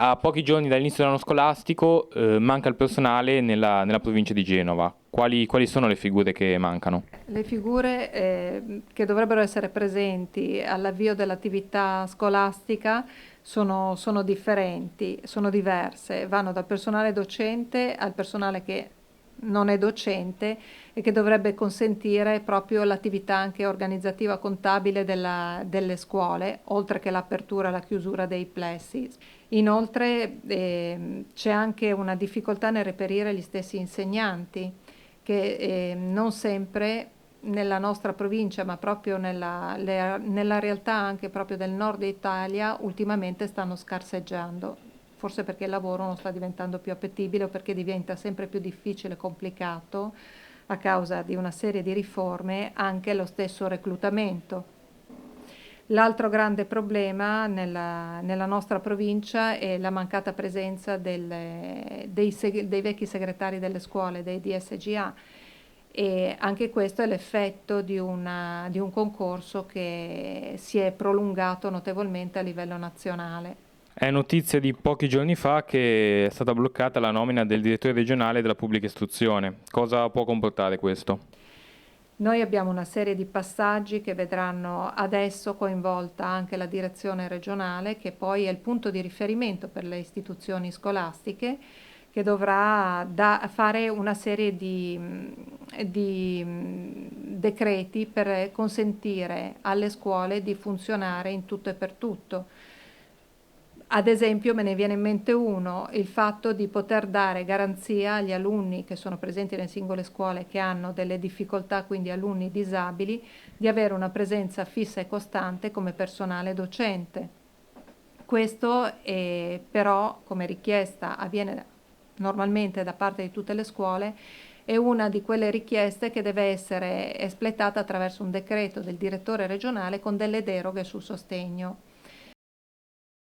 A pochi giorni dall'inizio dell'anno scolastico manca il personale nella provincia di Genova. Quali sono le figure che mancano? Le figure che dovrebbero essere presenti all'avvio dell'attività scolastica sono differenti, sono diverse, vanno dal personale docente al personale che non è docente e che dovrebbe consentire proprio l'attività anche organizzativa contabile delle scuole, oltre che l'apertura e la chiusura dei plessi. Inoltre c'è anche una difficoltà nel reperire gli stessi insegnanti che non sempre nella nostra provincia, ma proprio nella realtà anche proprio del nord Italia, ultimamente stanno scarseggiando. Forse perché il lavoro non sta diventando più appetibile o perché diventa sempre più difficile e complicato a causa di una serie di riforme anche lo stesso reclutamento. L'altro grande problema nella nostra provincia è la mancata presenza dei vecchi segretari delle scuole, dei DSGA, e anche questo è l'effetto di un concorso che si è prolungato notevolmente a livello nazionale. È notizia di pochi giorni fa che è stata bloccata la nomina del direttore regionale della pubblica istruzione. Cosa può comportare questo? Noi abbiamo una serie di passaggi che vedranno adesso coinvolta anche la direzione regionale, che poi è il punto di riferimento per le istituzioni scolastiche, che dovrà fare una serie di decreti per consentire alle scuole di funzionare in tutto e per tutto. Ad esempio, me ne viene in mente uno, il fatto di poter dare garanzia agli alunni che sono presenti nelle singole scuole che hanno delle difficoltà, quindi alunni disabili, di avere una presenza fissa e costante come personale docente. Questo però, come richiesta, avviene normalmente da parte di tutte le scuole, è una di quelle richieste che deve essere espletata attraverso un decreto del direttore regionale con delle deroghe sul sostegno.